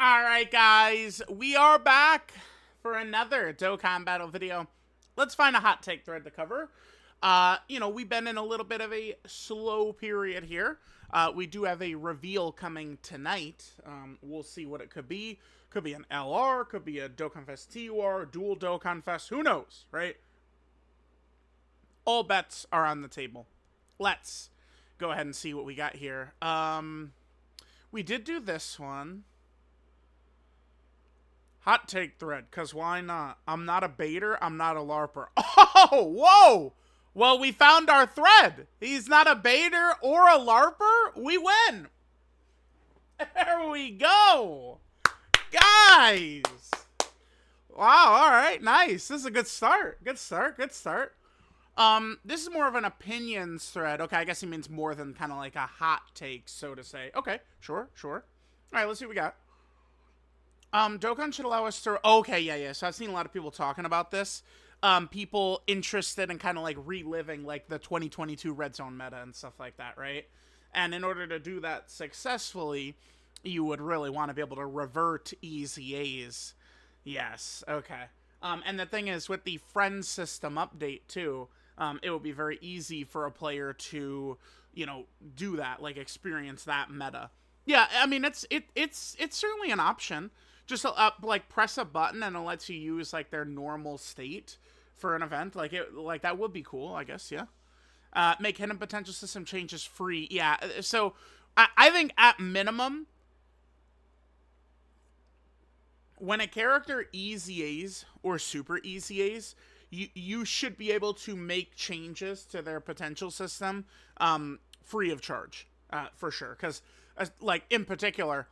All right, guys, we are back for another Dokkan Battle video. Let's find a hot take thread to cover. We've been in a little bit of a slow period here. We do have a reveal coming tonight. We'll see what it could be. Could be an LR, could be a Dokkan Fest TUR, dual Dokkan Fest, who knows, right? All bets are on the table. Let's go ahead and see what we got here. We did do this one. Hot take thread, because why not? I'm not a baiter, I'm not a LARPer. Oh, whoa! Well, we found our thread. He's not a baiter or a LARPer. We win. There we go. Guys. Wow, all right, nice. This is a good start. Good start, good start. This is more of an opinions thread. Okay, I guess he means more than kind of like a hot take, so to say. Okay, sure. All right, let's see what we got. Dokkan should allow us to... Okay, yeah. So I've seen a lot of people talking about this. People interested in kind of like reliving like the 2022 Red Zone meta and stuff like that, right? And in order to do that successfully, you would really want to be able to revert easy A's. Yes, okay. And the thing is, with the friend system update too, it would be very easy for a player to, do that, like experience that meta. Yeah, I mean, it's certainly an option. Just like press a button and it lets you use like their normal state for an event. Like that would be cool, I guess. Yeah. Make hidden potential system changes free. Yeah. So I think at minimum, when a character EZAs or super EZAs, you should be able to make changes to their potential system free of charge, for sure. Because, like, in particular,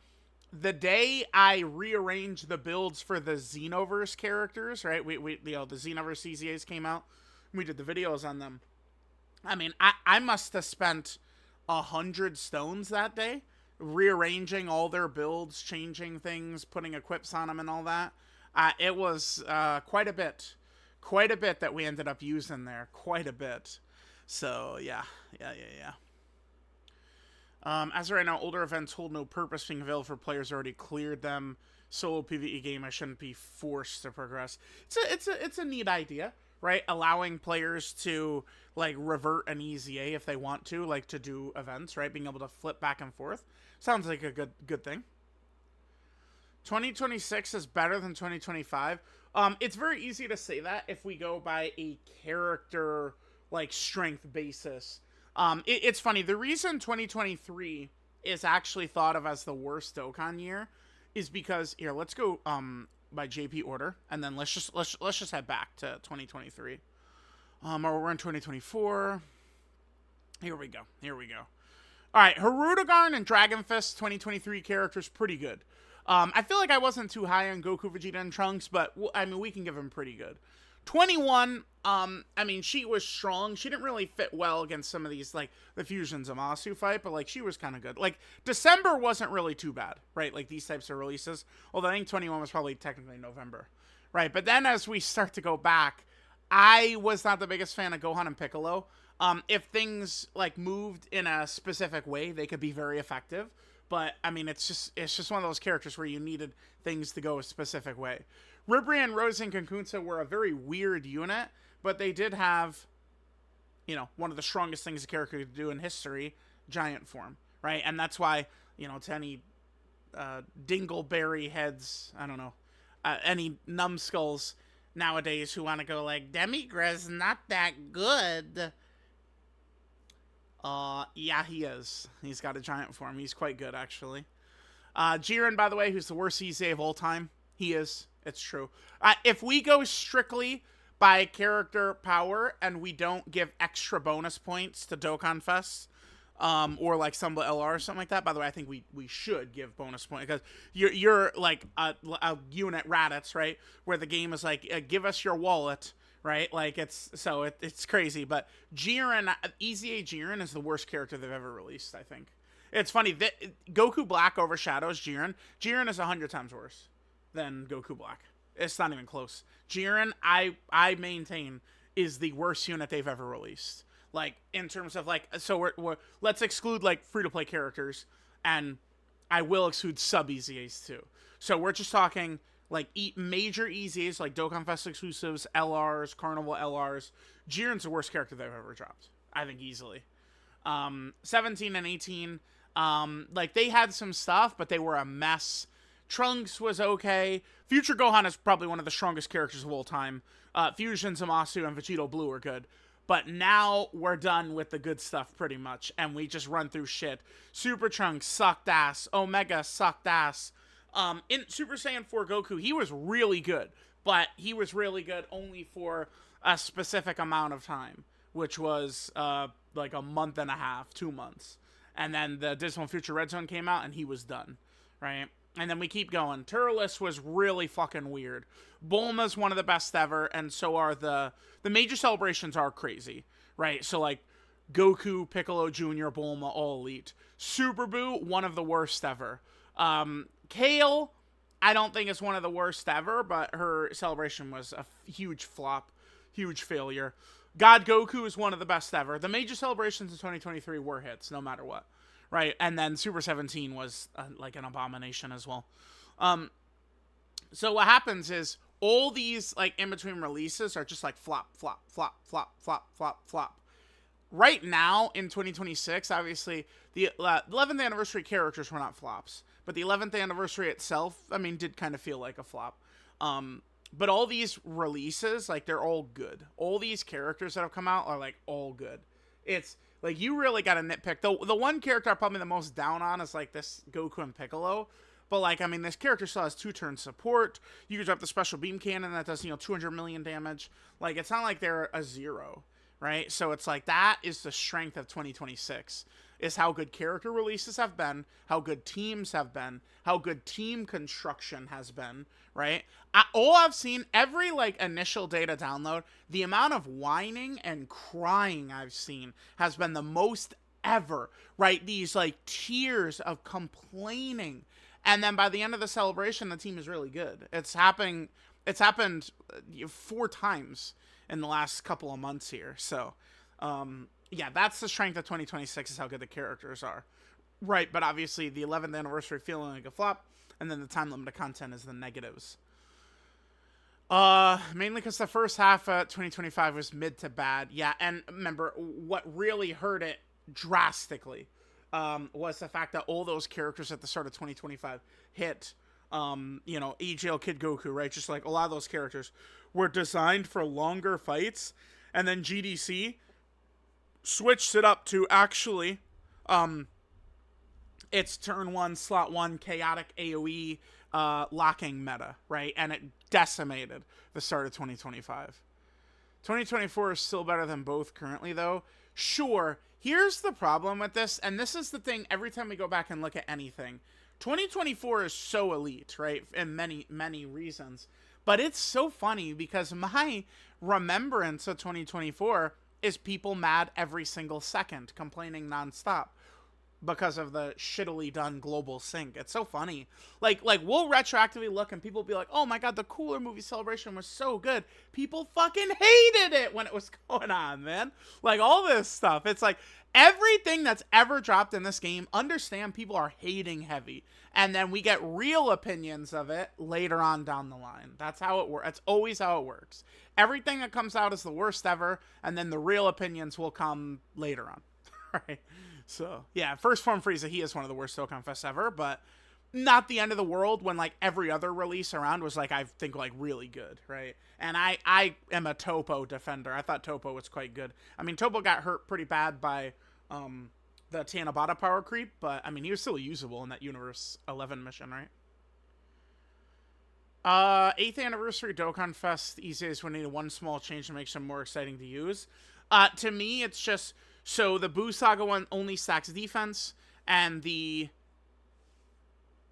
the day I rearranged the builds for the Xenoverse characters, right? The Xenoverse EZAs came out. We did the videos on them. I mean, I must have spent 100 stones that day, rearranging all their builds, changing things, putting equips on them and all that. It was quite a bit that we ended up using there. Quite a bit. So, yeah. As of right now, older events hold no purpose being available for players who already cleared them. Solo PvE game, I shouldn't be forced to progress. It's a neat idea, right? Allowing players to like revert an EZA if they want to, like to do events, right? Being able to flip back and forth sounds like a good thing. 2026 is better than 2025. It's very easy to say that if we go by a character like strength basis. It's funny. The reason 2023 is actually thought of as the worst Dokkan year is because here. Let's go by JP order, and then let's just head back to 2023. Or we're in 2024. Here we go. All right, Hirudegarn and Dragon Fist 2023 characters pretty good. I feel like I wasn't too high on Goku, Vegeta, and Trunks, but I mean we can give them pretty good. 21, I mean, she was strong. She didn't really fit well against some of these, like, the Fusion Zamasu fight, but, like, she was kind of good. Like, December wasn't really too bad, right? Like, these types of releases. Although I think 21 was probably technically November, right? But then as we start to go back, I was not the biggest fan of Gohan and Piccolo. If things, like, moved in a specific way, they could be very effective. But, I mean, it's just one of those characters where you needed things to go a specific way. Ribrianne, Rose, and Kakunsa were a very weird unit, but they did have, one of the strongest things a character could do in history, giant form, right? And that's why, to any dingleberry heads, I don't know, any numbskulls nowadays who want to go like, Demigre's not that good. Yeah, he is. He's got a giant form. He's quite good, actually. Jiren, by the way, who's the worst EZA of all time, he is. It's true. If we go strictly by character power and we don't give extra bonus points to Dokkan Fest, or like some LR or something like that. By the way, I think we should give bonus points because you're like a unit Raditz, right? Where the game is like, give us your wallet, right? Like it's crazy. But Jiren, EZA Jiren is the worst character they've ever released. I think it's funny that Goku Black overshadows Jiren. Jiren is 100 times worse than Goku Black. It's not even close. Jiren, I maintain, is the worst unit they've ever released. Like, in terms of, like, so let's exclude, like, free-to-play characters, and I will exclude sub-EZAs, too. So we're just talking like major EZs, like Dokkan Fest exclusives, LRs, Carnival LRs. Jiren's the worst character they've ever dropped, I think, easily. 17 and 18, like they had some stuff, but they were a mess. Trunks was okay. Future Gohan is probably one of the strongest characters of all time. Fusion, Zamasu, and Vegito Blue are good. But now we're done with the good stuff pretty much, and we just run through shit. Super Trunks sucked ass. Omega sucked ass. In Super Saiyan 4 Goku, he was really good, but he was really good only for a specific amount of time, which was like a month and a half, 2 months. And then the Dismal Future Red Zone came out, and he was done, right? And then we keep going. Turles was really fucking weird. Bulma's one of the best ever, and so are the major celebrations are crazy, right? So like Goku, Piccolo Jr., Bulma, all elite. Super Boo, one of the worst ever. Kale, I don't think is one of the worst ever, but her celebration was a huge flop, huge failure. God Goku is one of the best ever. The major celebrations in 2023 were hits, no matter what, right? And then Super 17 was like an abomination as well. So what happens is all these like in between releases are just like flop, flop, flop, flop, flop, flop, flop. Right now in 2026, obviously the 11th anniversary characters were not flops, but the 11th anniversary itself, I mean, did kind of feel like a flop. But all these releases, like, they're all good. All these characters that have come out are, like, all good. It's, like, you really got to nitpick. The one character I'm probably the most down on is, like, this Goku and Piccolo. But, like, I mean, this character still has 2-turn support. You can drop the special beam cannon that does, 200 million damage. Like, it's not like they're a 0, right? So it's, like, that is the strength of 2026. Is how good character releases have been, how good teams have been, how good team construction has been, right? All I've seen, every, like, initial data download, the amount of whining and crying I've seen has been the most ever, right? These, like, tears of complaining. And then by the end of the celebration, the team is really good. It's happened 4 times in the last couple of months here, so, yeah, that's the strength of 2026 is how good the characters are. Right, but obviously the 11th anniversary feeling like a flop, and then the time limited content is the negatives. Mainly because the first half of 2025 was mid to bad. Yeah, and remember, what really hurt it drastically was the fact that all those characters at the start of 2025 hit, AGL Kid Goku, right? Just like a lot of those characters were designed for longer fights, and then GDC switched it up to actually, it's turn 1, slot 1, chaotic AoE, locking meta, right? And it decimated the start of 2025. 2024 is still better than both currently, though. Sure, here's the problem with this, and this is the thing every time we go back and look at anything. 2024 is so elite, right? In many, many reasons. But it's so funny because my remembrance of 2024 is people mad every single second, complaining nonstop because of the shittily done global sync. It's so funny. Like we'll retroactively look and people will be like, oh my god, the Cooler Movie Celebration was so good. People fucking hated it when it was going on, man. Like all this stuff. It's like everything that's ever dropped in this game, understand people are hating heavy. And then we get real opinions of it later on down the line. That's how it works. That's always how it works. Everything that comes out is the worst ever, and then the real opinions will come later on. Right? So, yeah, First Form Frieza, he is one of the worst Dokkan Fest ever, but not the end of the world when, like, every other release around was, like, I think, like, really good, right? And I am a Toppo defender. I thought Toppo was quite good. I mean, Toppo got hurt pretty bad by the Tanabata power creep, but, I mean, he was still usable in that Universe 11 mission, right? 8th anniversary Dokkan Fest easiest when needed one small change to make them more exciting to use. To me, it's just, so the Buu Saga one only stacks defense, and the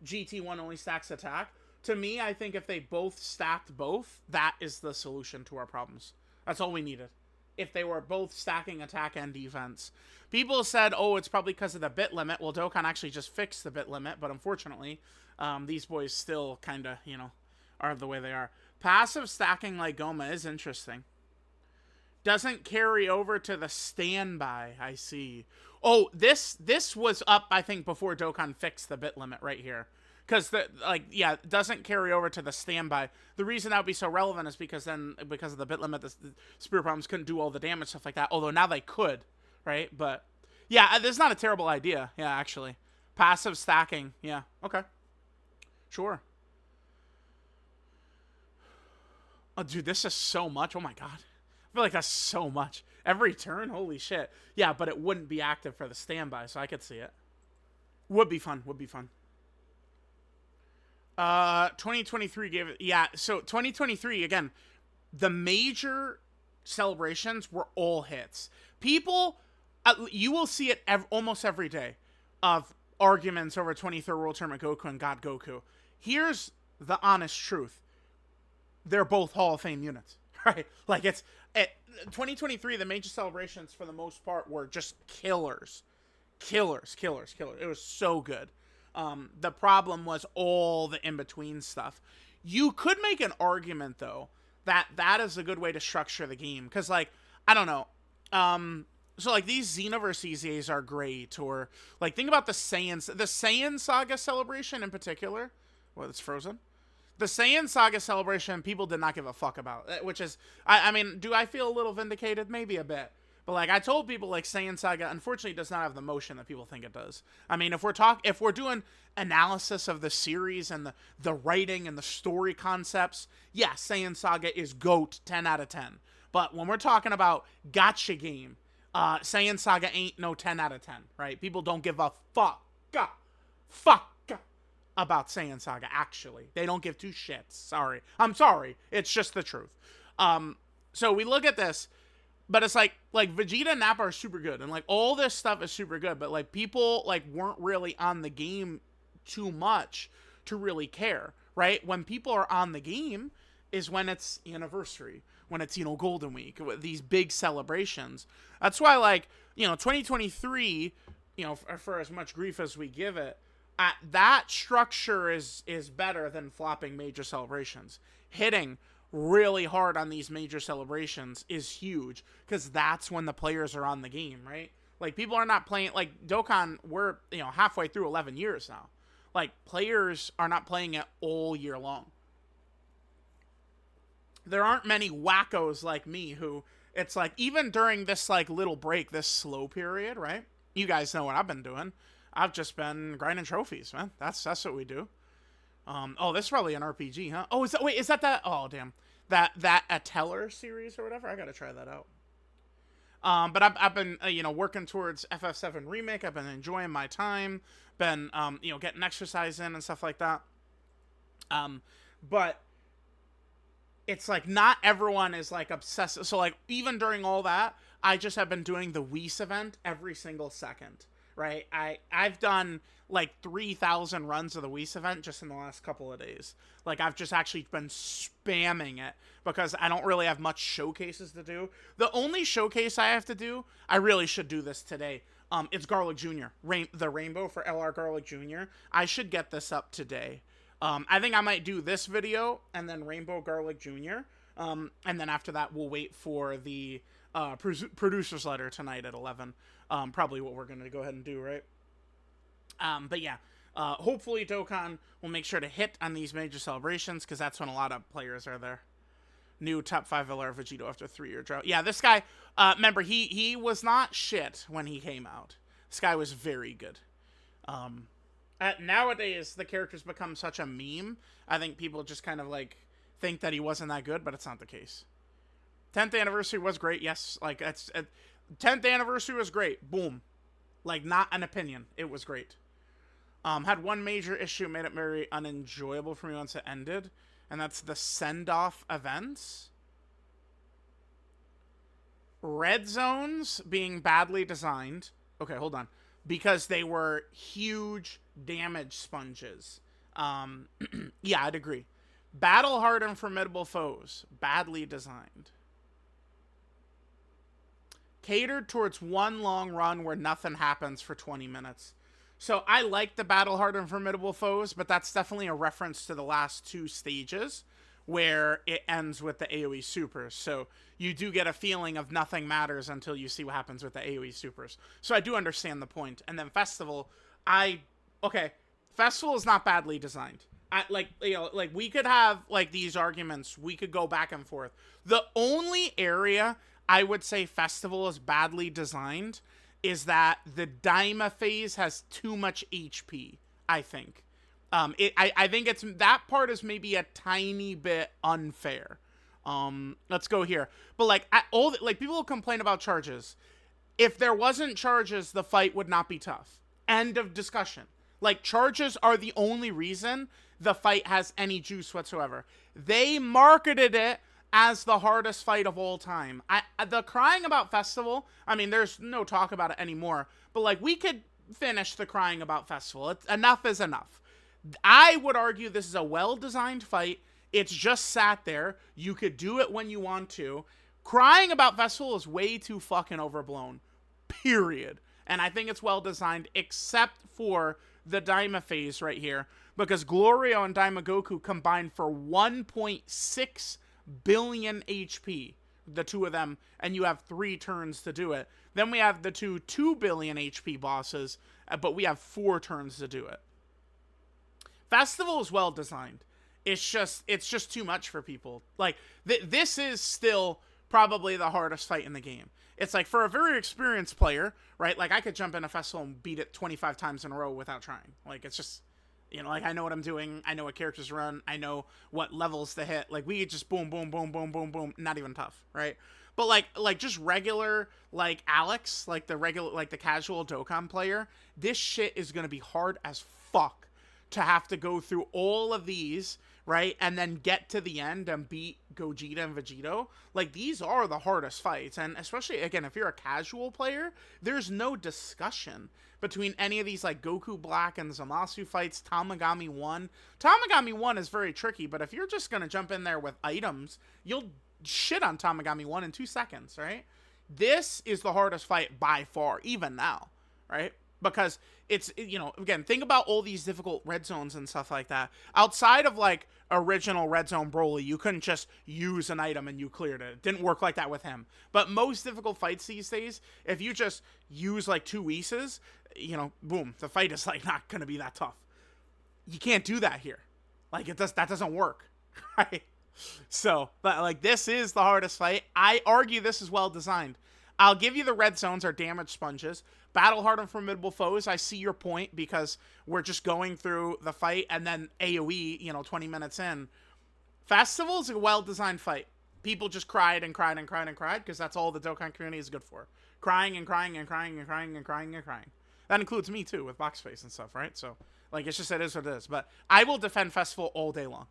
GT one only stacks attack. To me, I think if they both stacked both, that is the solution to our problems. That's all we needed. If they were both stacking attack and defense. People said, oh, it's probably because of the bit limit. Well, Dokkan actually just fixed the bit limit, but unfortunately, these boys still kind of, are the way they are. Passive stacking like Goma is interesting. Doesn't carry over to the standby, I see. Oh, this was up, I think, before Dokkan fixed the bit limit right here. because yeah, it doesn't carry over to the standby. The reason that would be so relevant is because of the bit limit, the Spirit Bombs couldn't do all the damage, stuff like that. Although now they could, right? But yeah, this is not a terrible idea. Yeah, actually, passive stacking. Yeah, okay, sure. Oh, dude, this is so much. Oh my god, I feel like that's so much every turn. Holy shit. Yeah, but it wouldn't be active for the standby, so I could see it. Would be fun. Would be fun. 2023 gave it. Yeah, so 2023 again. The major celebrations were all hits. People, you will see it almost every day of arguments over 23rd World Tournament Goku and God Goku. Here's the honest truth: they're both Hall of Fame units, right? Like 2023. The major celebrations for the most part were just killers. It was so good. The problem was all the in-between stuff. You could make an argument, though, that is a good way to structure the game. Because, like, I don't know. So, like, these Xenoverse EZAs are great. Or, like, think about the Saiyan Saga celebration in particular. Well, it's frozen. The Saiyan Saga celebration, people did not give a fuck about. Which is, I mean, do I feel a little vindicated? Maybe a bit. But, like, I told people, like, Saiyan Saga, unfortunately, does not have the motion that people think it does. I mean, if we're doing analysis of the series and the writing and the story concepts, yeah, Saiyan Saga is GOAT 10 out of 10. But when we're talking about gotcha game, Saiyan Saga ain't no 10 out of 10, right? People don't give a fuck about Saiyan Saga, actually. They don't give two shits. Sorry. I'm sorry. It's just the truth. So we look at this. But it's like Vegeta and Nappa are super good, and like all this stuff is super good, but like people like weren't really on the game too much to really care, right? When people are on the game is when it's anniversary, when it's, Golden Week, these big celebrations. That's why, like, 2023, for as much grief as we give it, that structure is better than flopping major celebrations. Hitting really hard on these major celebrations is huge, because that's when the players are on the game, right? Like, people are not playing, like, Dokkan, we're, halfway through 11 years now. Like, players are not playing it all year long. There aren't many wackos like me who, it's like, even during this, like, little break, this slow period, right? You guys know what I've been doing. I've just been grinding trophies, man. That's what we do. Oh, this is probably an RPG, huh? Oh, is that? Oh, damn. That a Teller series or whatever? I gotta try that out. But I've been, working towards FF7 Remake. I've been enjoying my time. Been, getting exercise in and stuff like that. But it's like not everyone is like obsessive. So like even during all that, I just have been doing the Whis event every single second. Right? I've done like 3,000 runs of the Whis event just in the last couple of days. Like, I've just actually been spamming it because I don't really have much showcases to do. The only showcase I have to do, I really should do this today. It's Garlic Jr. The Rainbow for LR Garlic Jr. I should get this up today. I think I might do this video and then Rainbow Garlic Jr. And then after that, we'll wait for the producer's letter tonight at 11. Probably what we're going to go ahead and do, right? But yeah, hopefully Dokkan will make sure to hit on these major celebrations, because that's when a lot of players are there. New top 5 LR Vegito after 3-year drought. Yeah, this guy, remember, he was not shit when he came out. This guy was very good. Nowadays, the character's become such a meme. I think people just kind of, like, think that he wasn't that good, but it's not the case. 10th anniversary was great. Yes, like, 10th anniversary was great. Boom. Like, not an opinion. It was great. Had one major issue, made it very unenjoyable for me once it ended, and that's the send-off events. Red zones being badly designed. Okay, hold on. Because they were huge damage sponges. Yeah, I'd agree. Battle hard and formidable foes. Badly designed. Catered towards one long run where nothing happens for 20 minutes. So I like the battle hard and formidable foes, but that's definitely a reference to the last 2 stages where it ends with the AoE supers. So you do get a feeling of nothing matters until you see what happens with the AoE supers. So I do understand the point. And then Festival, Festival is not badly designed. Like we could have like these arguments. We could go back and forth. The only area I would say Festival is badly designed is that the Daima phase has too much HP. I think. I think it's that part is maybe a tiny bit unfair. Let's go here. But like people complain about charges. If there wasn't charges, the fight would not be tough. End of discussion. Like, charges are the only reason the fight has any juice whatsoever. They marketed it as the hardest fight of all time. The crying about Festival, I mean, there's no talk about it anymore, but like, we could finish the crying about Festival. Enough is enough. I would argue this is a well-designed fight. It's just sat there. You could do it when you want to. Crying about Festival is way too fucking overblown. Period. And I think it's well-designed, except for the Daima phase right here, because Glorio and Daimagoku combined for 1.6 billion HP, the two of them, and you have 3 turns to do it. Then we have the 2 billion HP bosses, but we have 4 turns to do it. Festival is well designed. It's just too much for people. Like, this is still probably the hardest fight in the game. It's like, for a very experienced player, right? Like, I could jump in a Festival and beat it 25 times in a row without trying. Like, it's just, you know, like, I know what I'm doing. I know what characters run. I know what levels to hit. Like, we just boom, boom, boom, boom, boom, boom. Not even tough, right? But, like just regular, like, Alex, like, the casual Dokkan player, this shit is gonna be hard as fuck to have to go through all of these, right? And then get to the end and beat Gogeta and Vegito. Like, these are the hardest fights. And especially, again, if you're a casual player, there's no discussion between any of these, like, Goku Black and Zamasu fights, Tamagami 1. Tamagami 1 is very tricky, but if you're just going to jump in there with items, you'll shit on Tamagami 1 in 2 seconds, right? This is the hardest fight by far, even now, right? Because it's, you know, again, think about all these difficult red zones and stuff like that. Outside of, like, original red zone Broly, you couldn't just use an item and you cleared it. It didn't work like that with him. But most difficult fights these days, if you just use, like, 2 Whis, you know, boom, the fight is, like, not going to be that tough. You can't do that here. Like, that doesn't work, right? So, but, like, this is the hardest fight. I argue this is well designed. I'll give you the red zones are damage sponges. Battle hard and formidable foes, I see your point, because we're just going through the fight and then AoE, you know, 20 minutes in. Festival is a well-designed fight. People just cried and cried and cried and cried, because that's all the Dokkan community is good for. Crying and crying and crying and crying and crying and crying. That includes me, too, with box face and stuff, right? So, like, it's just, it is what it is. But I will defend Festival all day long.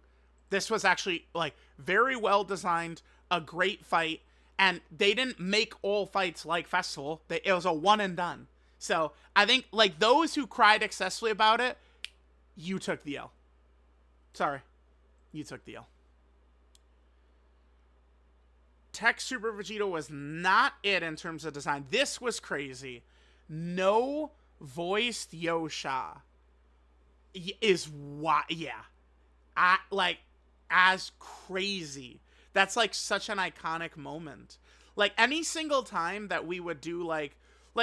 This was actually, like, very well-designed, a great fight. And they didn't make all fights like Festival. It was a one and done. So, I think, like, those who cried excessively about it, you took the L. Sorry. You took the L. Tech Super Vegeta was not it in terms of design. This was crazy. No voiced Yosha is what, yeah. Like, as crazy. That's, like, such an iconic moment. Like, any single time that we would do, like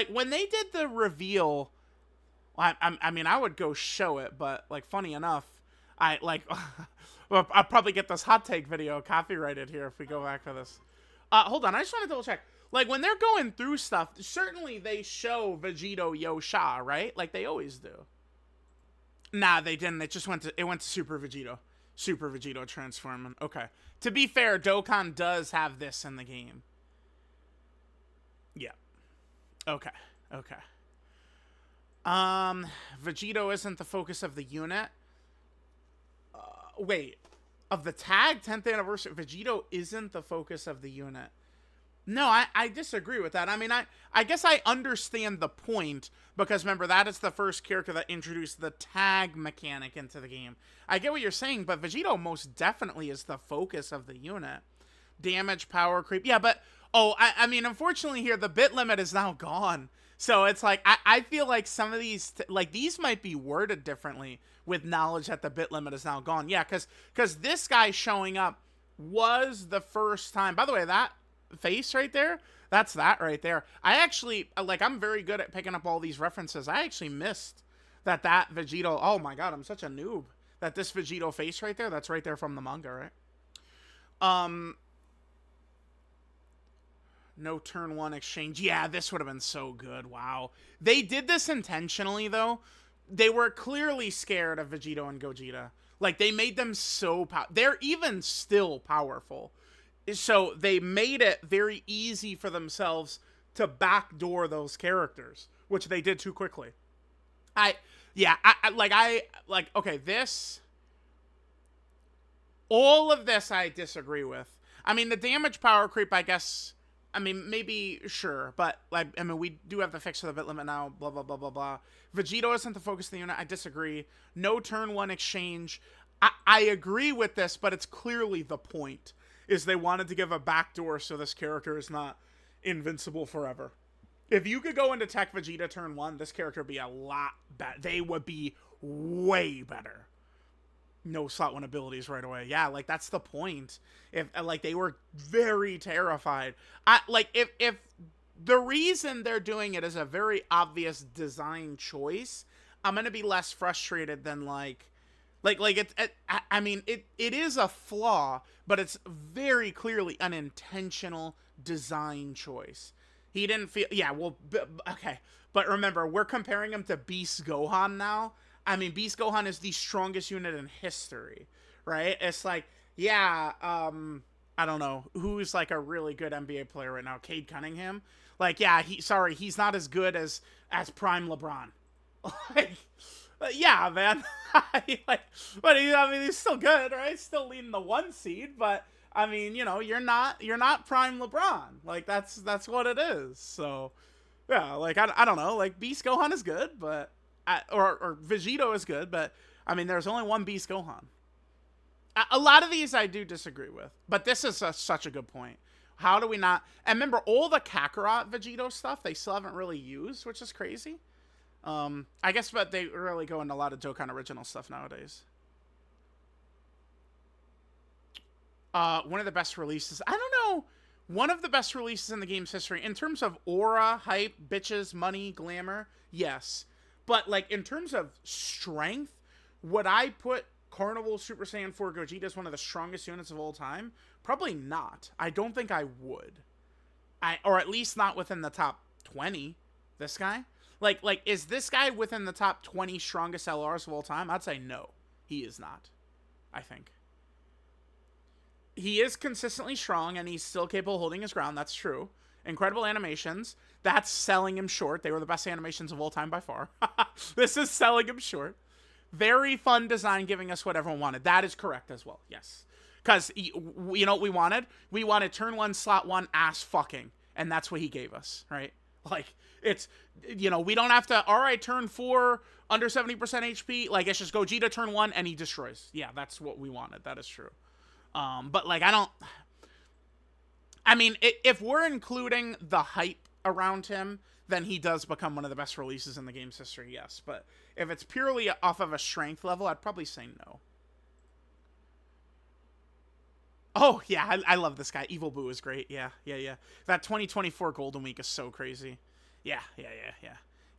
when they did the reveal, I mean, I would go show it, but, like, funny enough, well, I'll probably get this hot take video copyrighted here if we go back for this. Hold on, I just want to double check. Like, when they're going through stuff, certainly they show Vegito Yosha, right? Like, they always do. Nah, they didn't. It went to Super Vegito. Super Vegito transforming. Okay. To be fair, Dokkan does have this in the game. Yeah. Okay. Okay. Vegito isn't the focus of the unit. Wait. Of the tag 10th anniversary, Vegito isn't the focus of the unit. No, I disagree with that. I mean, I guess I understand the point, because remember, that is the first character that introduced the tag mechanic into the game. I get what you're saying, but Vegito most definitely is the focus of the unit. Damage, power creep. Yeah, but, I mean, unfortunately here, the bit limit is now gone. So it's like, I feel like some of these, like, these might be worded differently with knowledge that the bit limit is now gone. Yeah, because this guy showing up was the first time. By the way, that face right there, that's that right there. I actually, like, I'm very good at picking up all these references. I actually missed that Vegito. Oh my god, I'm such a noob. That this Vegito face right there, that's right there from the manga, right? Um, no turn one exchange. Yeah, this would have been so good. Wow. They did this intentionally, though. They were clearly scared of Vegito and Gogeta. Like, they made them so they're even still powerful. So they made it very easy for themselves to backdoor those characters, which they did too quickly. Okay, this, all of this I disagree with. I mean, the damage power creep, I guess, I mean, maybe, sure, but, like, I mean, we do have the fix for the bit limit now, blah, blah, blah, blah, blah. Vegito isn't the focus of the unit. I disagree. No turn one exchange. I agree with this, but it's clearly the point, is they wanted to give a backdoor so this character is not invincible forever. If you could go into Tech Vegeta turn one, this character would be a lot better. They would be way better. No slot one abilities right away. Yeah, like, that's the point. If, like, they were very terrified. If the reason they're doing it is a very obvious design choice, I'm gonna be less frustrated than, I mean, it is a flaw, but it's very clearly an intentional design choice. He didn't feel, yeah, well, okay. But remember, we're comparing him to Beast Gohan now. I mean, Beast Gohan is the strongest unit in history, right? It's like, yeah, I don't know, who's, like, a really good NBA player right now? Cade Cunningham? Like, yeah, he's not as good as Prime LeBron. Like, yeah, man. But I mean, he's still good, right? Still leading the 1 seed, but I mean, you know, you're not Prime LeBron. Like, that's what it is. So, yeah, like, I don't know. Like, Beast Gohan is good, but or Vegito is good, but I mean, there's only one Beast Gohan. A lot of these I do disagree with, but this is such a good point. How do we not? And remember, all the Kakarot Vegito stuff they still haven't really used, which is crazy. I guess, but they really go into a lot of Dokkan original stuff nowadays. One of the best releases. I don't know. One of the best releases in the game's history. In terms of aura, hype, bitches, money, glamour, yes. But, like, in terms of strength, would I put Carnival Super Saiyan 4 Gogeta as one of the strongest units of all time? Probably not. I don't think I would. Or at least not within the top 20. This guy? Like, is this guy within the top 20 strongest LRs of all time? I'd say no. He is not. I think. He is consistently strong, and he's still capable of holding his ground. That's true. Incredible animations. That's selling him short. They were the best animations of all time by far. This is selling him short. Very fun design, giving us what everyone wanted. That is correct as well. Yes. Because, you know what we wanted? We wanted turn 1, slot 1, ass fucking. And that's what he gave us, right? Like, it's, you know, we don't have to, all right, turn 4, under 70% HP. Like, it's just Gogeta turn 1, and he destroys. Yeah, that's what we wanted. That is true. But, like, I mean, if we're including the hype around him, then he does become one of the best releases in the game's history, yes. But if it's purely off of a strength level, I'd probably say no. Oh, yeah, I love this guy. Evil Boo is great. Yeah. That 2024 Golden Week is so crazy. Yeah.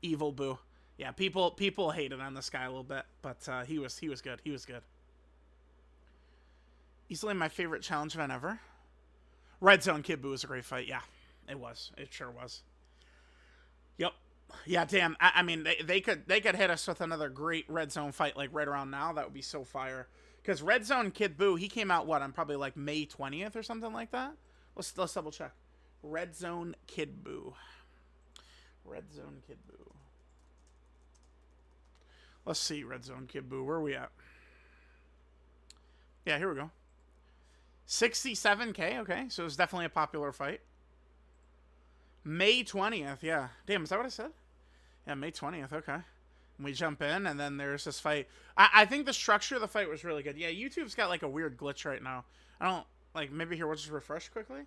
Evil Boo. Yeah, people hated on this guy a little bit, but he was good. He was good. Easily my favorite challenge event ever. Red Zone Kid Buu was a great fight. Yeah, it was. It sure was. Yep. Yeah, damn. I mean, they could hit us with another great Red Zone fight like right around now. That would be so fire. Because Red Zone Kid Buu, he came out, what, on probably like May 20th or something like that? Let's double check. Red Zone Kid Buu. Red Zone Kid Buu. Let's see, Red Zone Kid Buu. Where are we at? Yeah, here we go. 67K, okay. So it's definitely a popular fight. May 20th, yeah. Damn, is that what I said? Yeah, May 20th, okay. We jump in, and then there's this fight. I think the structure of the fight was really good. Yeah, YouTube's got, like, a weird glitch right now. I don't, like, maybe here, we'll just refresh quickly.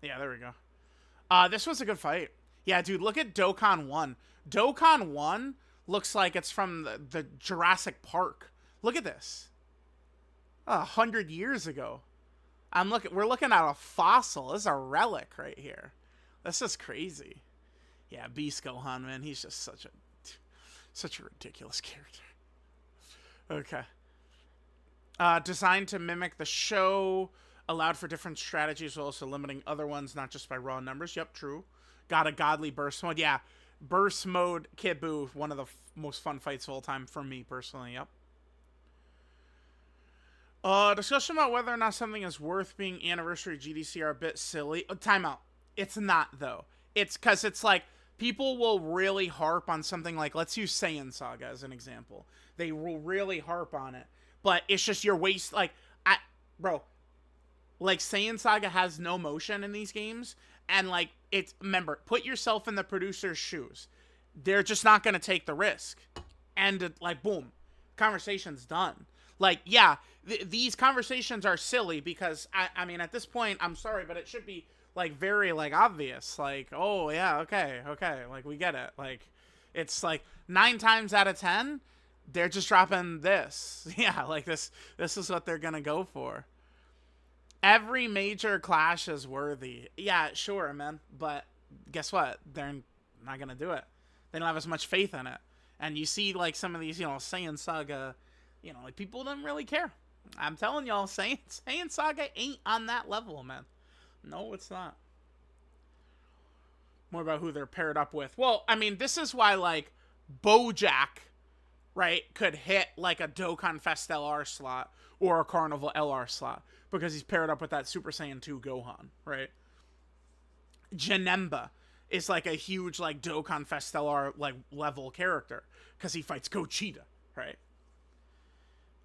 Yeah, there we go. This was a good fight. Yeah, dude, look at Dokkan 1. Dokkan 1 looks like it's from the Jurassic Park. Look at this. 100 years ago. We're looking at a fossil. This is a relic right here. This is crazy. Yeah, Beast Gohan, man. He's just such a... Such a ridiculous character. Okay. Designed to mimic the show, allowed for different strategies while also limiting other ones, not just by raw numbers. Yep, true. Got a godly burst mode. Yeah, burst mode, Kid Buu, one of the most fun fights of all time for me personally. Yep. Discussion about whether or not something is worth being anniversary GDC are a bit silly. Timeout. It's not, though. It's because it's like, people will really harp on something like, let's use Saiyan Saga as an example. They will really harp on it. But it's just your waste, like, bro, like, Saiyan Saga has no motion in these games, and, like, it's, remember, put yourself in the producer's shoes. They're just not going to take the risk. And, like, boom, conversation's done. Like, yeah, these conversations are silly because, I mean, at this point, I'm sorry, but it should be, like, very, like, obvious. Like, oh, yeah, okay, like, we get it. Like, it's, like, 9 times out of 10, they're just dropping this. Yeah, like, this is what they're gonna go for. Every major clash is worthy. Yeah, sure, man. But guess what? They're not gonna do it. They don't have as much faith in it. And you see, like, some of these, you know, Saiyan Saga, you know, like, people don't really care. I'm telling y'all, Saiyan Saga ain't on that level, man. No, it's not. More about who they're paired up with. Well, I mean, this is why, like, Bojack, right, could hit, like, a Dokkan Fest LR slot or a Carnival LR slot because he's paired up with that Super Saiyan 2 Gohan, right? Janemba is, like, a huge, like, Dokkan Fest LR, like, level character because he fights Gogeta, right?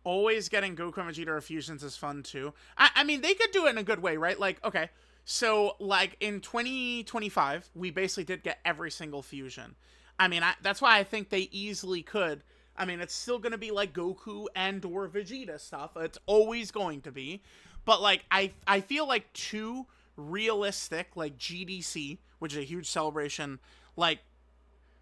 Always getting Goku and Vegeta fusions is fun, too. I mean, they could do it in a good way, right? Like, okay, so, like, in 2025, we basically did get every single fusion. I mean, that's why I think they easily could. I mean, it's still going to be, like, Goku and or Vegeta stuff. It's always going to be. But, like, I feel like 2 realistic, like, GDC, which is a huge celebration, like,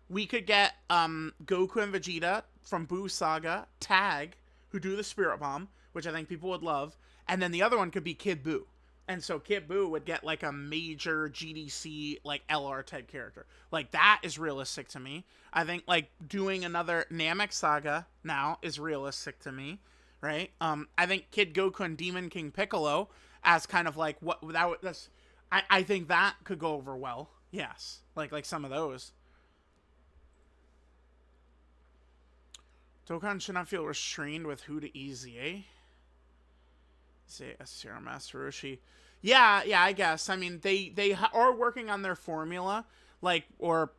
we could get Goku and Vegeta from Buu Saga, Tag, who do the Spirit Bomb, which I think people would love, and then the other one could be Kid Buu. And so Kid Buu would get, like, a major GDC, like, LR type character. Like, that is realistic to me. I think, like, doing another Namek Saga now is realistic to me, right? I think Kid Goku and Demon King Piccolo as kind of, like, what that's I think that could go over well. Yes. Like some of those. Dokkan should not feel restrained with who to EZA. Say S-Tier Master Roshi. Yeah, I guess. I mean, they are working on their formula, like, or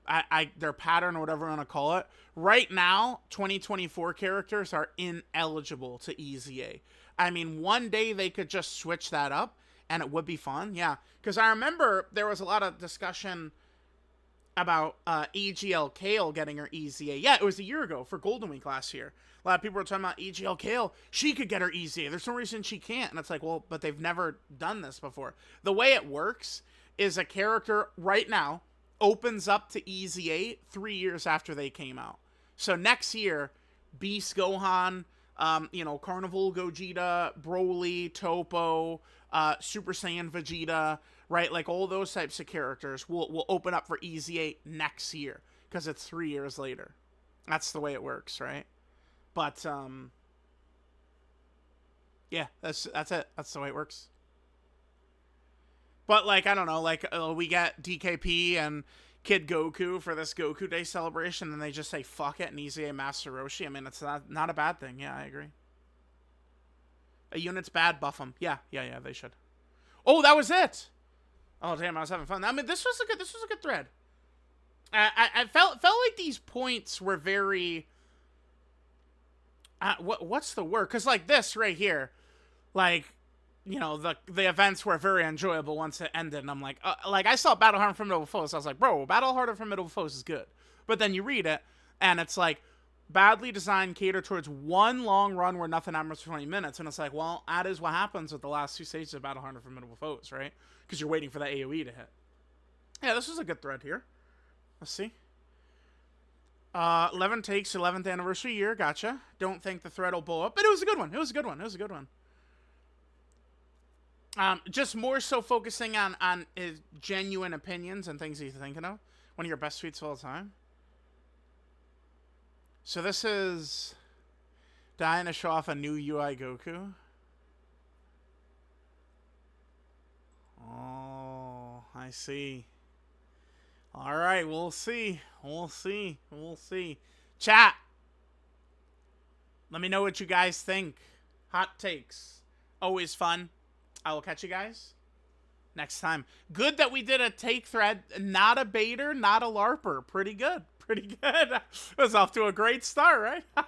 their pattern, or whatever you want to call it. Right now, 2024 characters are ineligible to EZA. I mean, one day they could just switch that up, and it would be fun. Yeah, because I remember there was a lot of discussion about EGL Kale getting her EZA. Yeah, it was a year ago for Golden Week last year. A lot of people were talking about EGL Kale. She could get her EZA. There's no reason she can't. And it's like, well, but they've never done this before. The way it works is a character right now opens up to EZA 3 years after they came out. So next year, Beast Gohan, you know, Carnival Gogeta, Broly, Topo, Super Saiyan Vegeta, right? Like, all those types of characters will open up for EZA next year because it's 3 years later. That's the way it works, right? But, yeah, that's it. That's the way it works. But, like, I don't know, like, we get DKP and Kid Goku for this Goku Day celebration, and they just say, fuck it, and EZA Master Roshi. I mean, it's not a bad thing. Yeah, I agree. A unit's bad, buff them. Yeah, they should. Oh, that was it! Oh, damn, I was having fun. I mean, this was a good thread. I felt like these points were very... what's the word? Because, like, this right here, like, you know, the events were very enjoyable once it ended, and I'm like, I saw Battle Hard for Formidable Foes, so I was like, bro, Battle Hard for Formidable Foes is good. But then you read it, and it's like, badly designed, catered towards one long run where nothing happens for 20 minutes, and it's like, well, that is what happens with the last 2 stages of Battle Hard for Formidable Foes, right? Because you're waiting for the AoE to hit. Yeah, this was a good thread here. Let's see. 11 takes, 11th anniversary year, gotcha. Don't think the thread will blow up, but it was a good one. It was a good one. Just more so focusing on his genuine opinions and things he's thinking of. One of your best tweets of all time. So this is dying to show off a new UI Goku. Oh, I see. All right, we'll see. We'll see. We'll see. Chat, let me know what you guys think. Hot takes. Always fun. I will catch you guys next time. Good that we did a take thread. Not a baiter, not a LARPer. Pretty good. Pretty good. It was off to a great start, right?